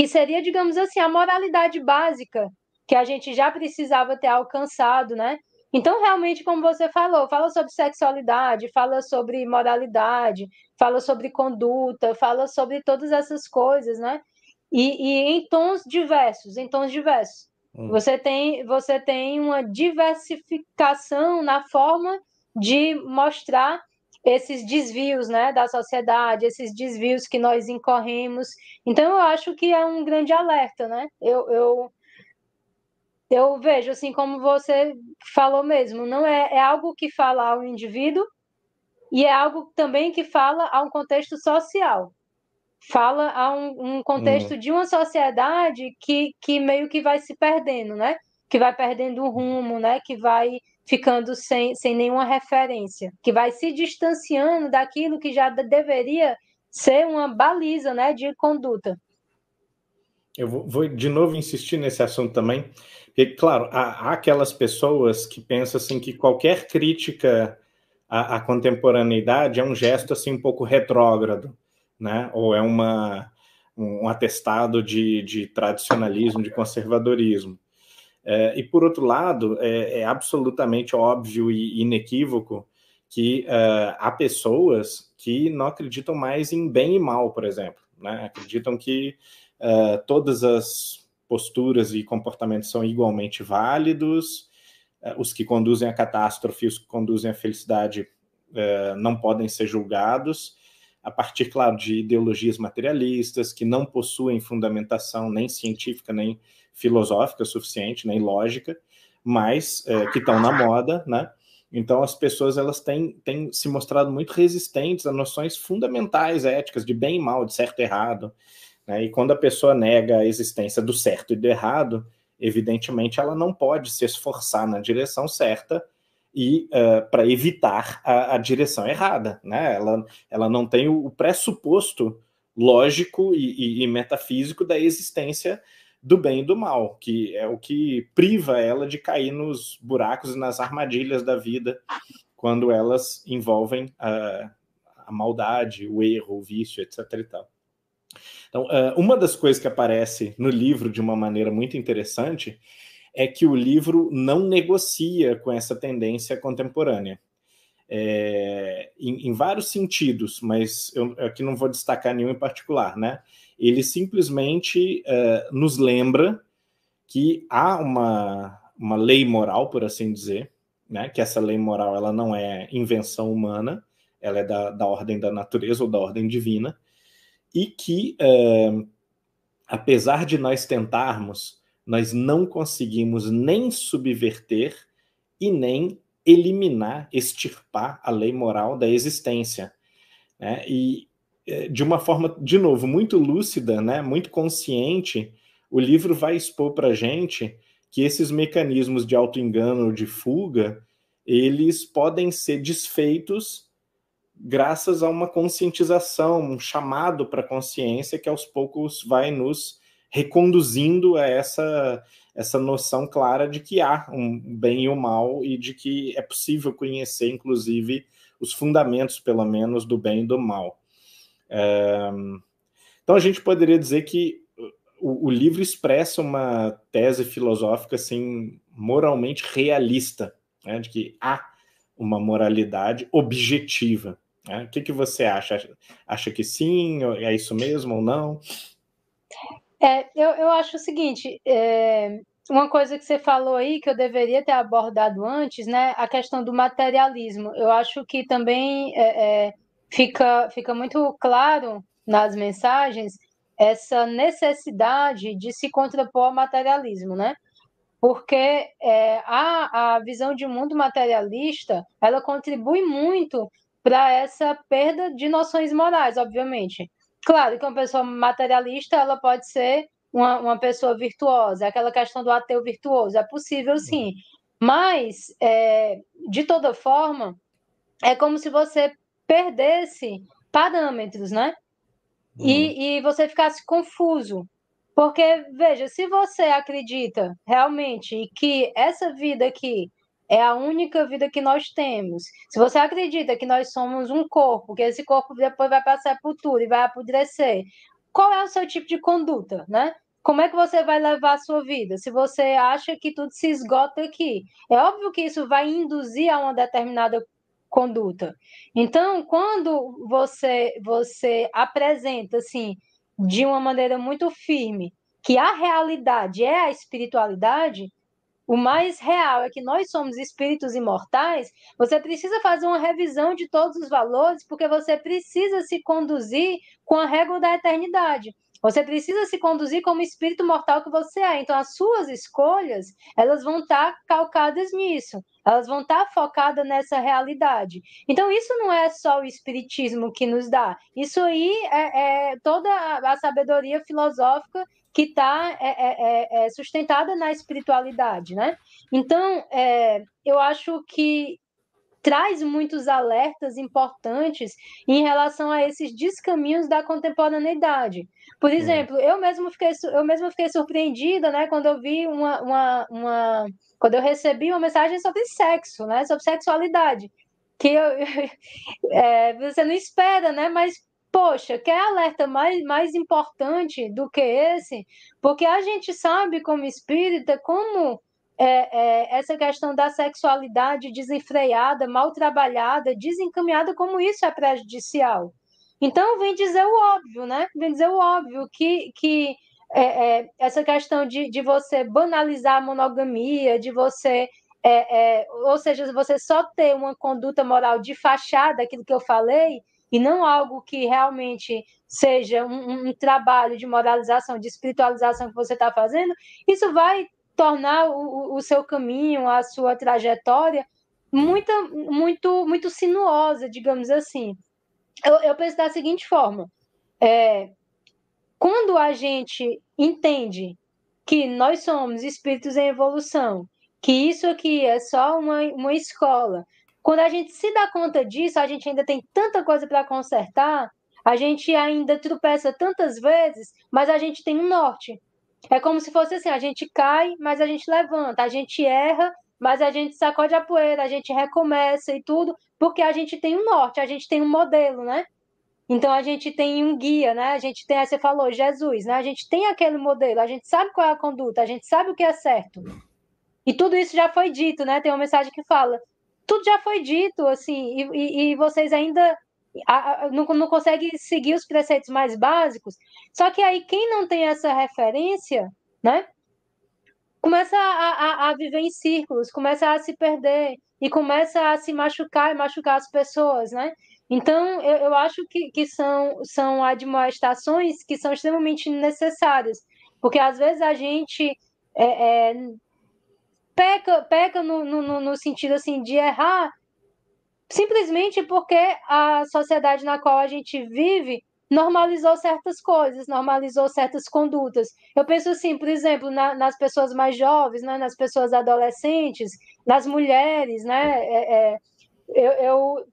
seria, digamos assim, a moralidade básica que a gente já precisava ter alcançado, né? Então, realmente, como você falou, fala sobre sexualidade, fala sobre moralidade, fala sobre conduta, fala sobre todas essas coisas, né? E em tons diversos, em tons diversos. Você tem uma diversificação na forma de mostrar esses desvios, né, da sociedade, esses desvios que nós incorremos. Então, eu acho que é um grande alerta, né? Eu vejo, assim como você falou mesmo, não é algo que fala ao indivíduo e é algo também que fala a um contexto social. Fala a um contexto de uma sociedade que meio que vai se perdendo, né? Que vai perdendo o rumo, né? Que vai ficando sem nenhuma referência, que vai se distanciando daquilo que já deveria ser uma baliza, né, de conduta. Eu vou de novo insistir nesse assunto também, porque, claro, há aquelas pessoas que pensam assim que qualquer crítica à contemporaneidade é um gesto assim um pouco retrógrado, né? Ou é um atestado de tradicionalismo, de conservadorismo. E, por outro lado, é absolutamente óbvio e inequívoco que há pessoas que não acreditam mais em bem e mal, por exemplo, né? Acreditam que todas as posturas e comportamentos são igualmente válidos, os que conduzem à catástrofe e os que conduzem à felicidade não podem ser julgados, a partir, claro, de ideologias materialistas que não possuem fundamentação nem científica, nem filosófica suficiente, nem lógica, mas que estão na moda, né? Então, as pessoas elas têm se mostrado muito resistentes a noções fundamentais éticas de bem e mal, de certo e errado, né? E quando a pessoa nega a existência do certo e do errado, evidentemente ela não pode se esforçar na direção certa e para evitar a direção errada, né? Ela não tem o pressuposto lógico e metafísico da existência do bem e do mal, que é o que priva ela de cair nos buracos e nas armadilhas da vida quando elas envolvem a maldade, o erro, o vício, etc. e tal. Então, uma das coisas que aparece no livro de uma maneira muito interessante é que o livro não negocia com essa tendência contemporânea. Em vários sentidos, mas eu aqui não vou destacar nenhum em particular, né? Ele simplesmente nos lembra que há uma lei moral, por assim dizer, né? Que essa lei moral ela não é invenção humana, ela é da ordem da natureza ou da ordem divina, e que, apesar de nós tentarmos, nós não conseguimos nem subverter e nem eliminar, extirpar a lei moral da existência, né? E de uma forma, de novo, muito lúcida, né? Muito consciente, o livro vai expor para a gente que esses mecanismos de autoengano, de fuga, eles podem ser desfeitos graças a uma conscientização, um chamado para a consciência que aos poucos vai nos reconduzindo a essa noção clara de que há um bem e um mal e de que é possível conhecer, inclusive, os fundamentos, pelo menos, do bem e do mal. Então, a gente poderia dizer que o livro expressa uma tese filosófica assim, moralmente realista, né, de que há uma moralidade objetiva. Né? O que você acha? Acha que sim, é isso mesmo ou não? Eu acho o seguinte, uma coisa que você falou aí, que eu deveria ter abordado antes, né, a questão do materialismo. Eu acho que também fica muito claro nas mensagens essa necessidade de se contrapor ao materialismo, né? Porque a visão de mundo materialista, ela contribui muito para essa perda de noções morais, obviamente. Claro que uma pessoa materialista, ela pode ser uma pessoa virtuosa, aquela questão do ateu virtuoso, é possível sim, mas, de toda forma, é como se você perdesse parâmetros, né? E você ficasse confuso. Porque, veja, se você acredita realmente que essa vida aqui é a única vida que nós temos, se você acredita que nós somos um corpo, que esse corpo depois vai para a sepultura e vai apodrecer, qual é o seu tipo de conduta, né? Como é que você vai levar a sua vida? Se você acha que tudo se esgota aqui, é óbvio que isso vai induzir a uma determinada conduta. Então, quando você apresenta assim de uma maneira muito firme que a realidade é a espiritualidade, o mais real é que nós somos espíritos imortais, você precisa fazer uma revisão de todos os valores, porque você precisa se conduzir com a régua da eternidade. Você precisa se conduzir como espírito mortal que você é. Então, as suas escolhas, elas vão estar calcadas nisso. Elas vão estar focadas nessa realidade. Então, isso não é só o espiritismo que nos dá. Isso aí é toda a sabedoria filosófica que está sustentada na espiritualidade, né? Então, eu acho que traz muitos alertas importantes em relação a esses descaminhos da contemporaneidade. Por exemplo, eu mesmo fiquei surpreendida, né, quando eu vi quando eu recebi uma mensagem sobre sexo, né, sobre sexualidade, que você não espera, né, mas poxa, quer alerta mais importante do que esse? Porque a gente sabe, como espírita, como essa questão da sexualidade desenfreada, mal trabalhada, desencaminhada, como isso é prejudicial. Então, vem dizer o óbvio, né? Vem dizer o óbvio que essa questão de você banalizar a monogamia, de você ou seja, você só ter uma conduta moral de fachada, aquilo que eu falei, e não algo que realmente seja um trabalho de moralização, de espiritualização que você está fazendo, isso vai tornar o seu caminho, a sua trajetória muito sinuosa, digamos assim. Eu penso da seguinte forma: quando a gente entende que nós somos espíritos em evolução, que isso aqui é só uma escola, quando a gente se dá conta disso, a gente ainda tem tanta coisa para consertar, a gente ainda tropeça tantas vezes, mas a gente tem um norte. É como se fosse assim: a gente cai, mas a gente levanta, a gente erra, mas a gente sacode a poeira, a gente recomeça e tudo, porque a gente tem um norte, a gente tem um modelo, né? Então a gente tem um guia, né? A gente tem, aí você falou, Jesus, né? A gente tem aquele modelo, a gente sabe qual é a conduta, a gente sabe o que é certo. E tudo isso já foi dito, né? Tem uma mensagem que fala, tudo já foi dito, assim, e vocês ainda não conseguem seguir os preceitos mais básicos. Só que aí quem não tem essa referência, né? Começa a viver em círculos, começa a se perder e começa a se machucar e machucar as pessoas, né? Então, eu acho que são admoestações que são extremamente necessárias, porque às vezes a gente peca no sentido assim de errar simplesmente porque a sociedade na qual a gente vive normalizou certas coisas, normalizou certas condutas. Eu penso assim, por exemplo, nas pessoas mais jovens, né, nas pessoas adolescentes, nas mulheres, né? Eu,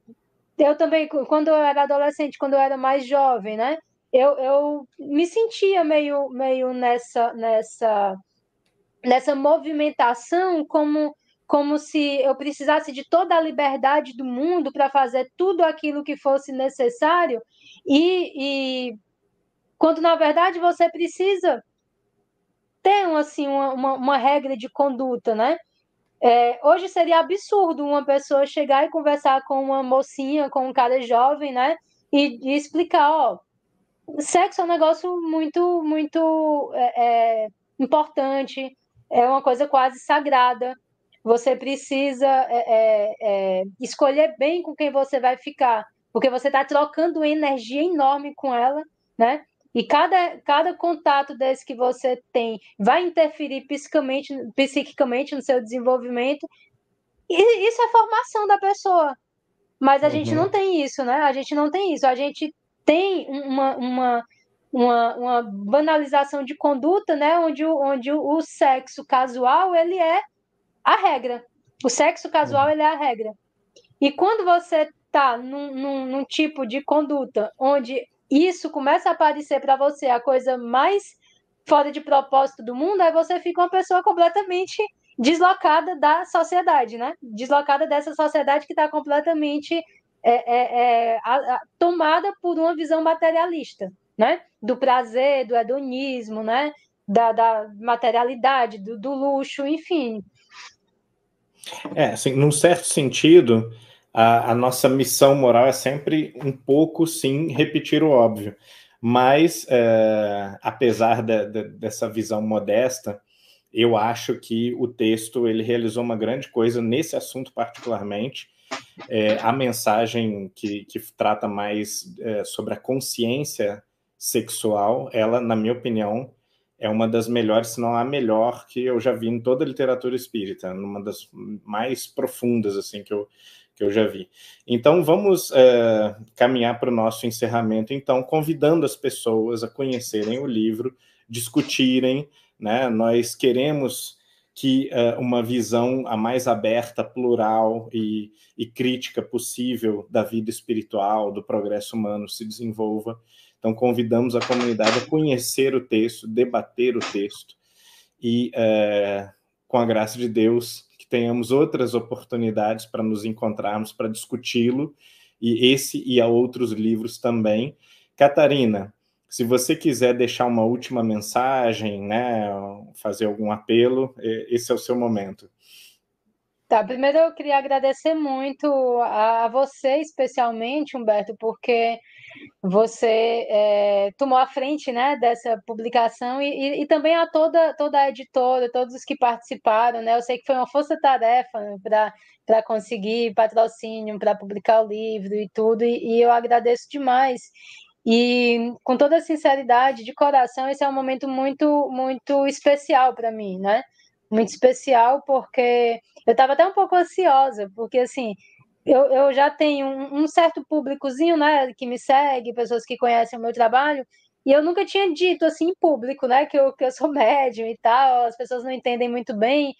eu também, quando eu era adolescente, quando eu era mais jovem, né? Eu me sentia meio nessa movimentação como se eu precisasse de toda a liberdade do mundo para fazer tudo aquilo que fosse necessário e quando na verdade você precisa ter assim uma regra de conduta, né? Hoje seria absurdo uma pessoa chegar e conversar com uma mocinha, com um cara jovem, né? E explicar, ó, sexo é um negócio muito, muito importante, é uma coisa quase sagrada. Você precisa escolher bem com quem você vai ficar, porque você está trocando energia enorme com ela, né? E cada contato desse que você tem vai interferir psiquicamente no seu desenvolvimento. E isso é formação da pessoa. Mas a gente não Uhum. tem isso, né? A gente não tem isso. A gente tem uma banalização de conduta, né? Onde o sexo casual ele é a regra. O sexo casual Uhum. ele é a regra. E quando você está num tipo de conduta onde isso começa a aparecer para você a coisa mais fora de propósito do mundo, aí você fica uma pessoa completamente deslocada da sociedade, né? Deslocada dessa sociedade que está completamente tomada por uma visão materialista, né? Do prazer, do hedonismo, né? Da materialidade, do luxo, enfim. Assim, num certo sentido, a nossa missão moral é sempre um pouco, sim, repetir o óbvio. Mas, apesar dessa visão modesta, eu acho que o texto ele realizou uma grande coisa nesse assunto particularmente. A mensagem que trata mais sobre a consciência sexual, ela, na minha opinião, é uma das melhores, se não a melhor, que eu já vi em toda a literatura espírita, uma das mais profundas assim que eu já vi. Então, vamos caminhar para o nosso encerramento, então, convidando as pessoas a conhecerem o livro, discutirem, né? Nós queremos que uma visão a mais aberta, plural e crítica possível da vida espiritual, do progresso humano se desenvolva. Então, convidamos a comunidade a conhecer o texto, debater o texto e, com a graça de Deus, que tenhamos outras oportunidades para nos encontrarmos, para discuti-lo, e esse e a outros livros também. Catarina, se você quiser deixar uma última mensagem, né, fazer algum apelo, esse é o seu momento. Tá, primeiro eu queria agradecer muito a você, especialmente, Humberto, porque você tomou a frente, né, dessa publicação e também a toda a editora, todos os que participaram, né? Eu sei que foi uma força-tarefa, né, para conseguir patrocínio, para publicar o livro e tudo, e eu agradeço demais. E com toda a sinceridade, de coração, esse é um momento muito, muito especial para mim, né? Muito especial porque eu estava até um pouco ansiosa, porque assim, eu já tenho um certo públicozinho, né, que me segue, pessoas que conhecem o meu trabalho, e eu nunca tinha dito assim em público, né, que eu sou médium e tal, as pessoas não entendem muito bem,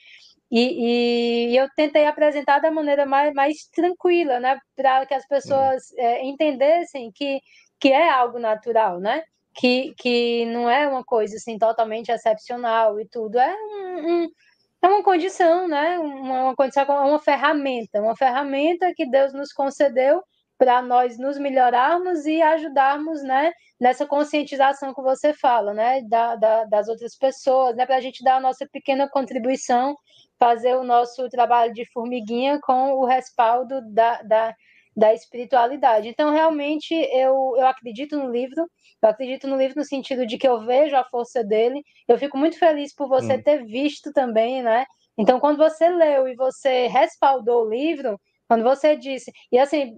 e eu tentei apresentar da maneira mais tranquila, né, para que as pessoas entendessem que é algo natural, né, que não é uma coisa assim totalmente excepcional e tudo, é uma condição, né? Uma condição, uma ferramenta que Deus nos concedeu para nós nos melhorarmos e ajudarmos, né? Nessa conscientização que você fala, né? Das outras pessoas, né? Para a gente dar a nossa pequena contribuição, fazer o nosso trabalho de formiguinha com o respaldo da espiritualidade. Então, realmente, eu acredito no livro. Eu acredito no livro no sentido de que eu vejo a força dele. Eu fico muito feliz por você ter visto também, né? Então, quando você leu e você respaldou o livro, quando você disse, e assim,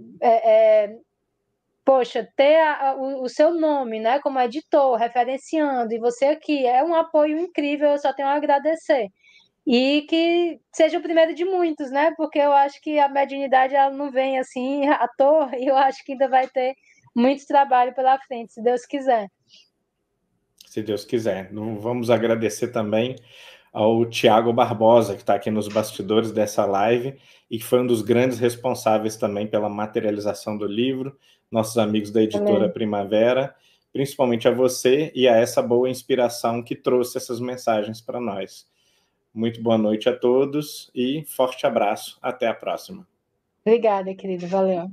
poxa, ter o seu nome, né, como editor, referenciando, e você aqui, é um apoio incrível, eu só tenho a agradecer. E que seja o primeiro de muitos, né? Porque eu acho que a mediunidade ela não vem assim à toa, e eu acho que ainda vai ter muito trabalho pela frente, se Deus quiser. Se Deus quiser. Vamos agradecer também ao Tiago Barbosa, que está aqui nos bastidores dessa live e que foi um dos grandes responsáveis também pela materialização do livro, nossos amigos da editora Amém. Primavera, principalmente a você e a essa boa inspiração que trouxe essas mensagens para nós. Muito boa noite a todos e forte abraço. Até a próxima. Obrigada, querido. Valeu.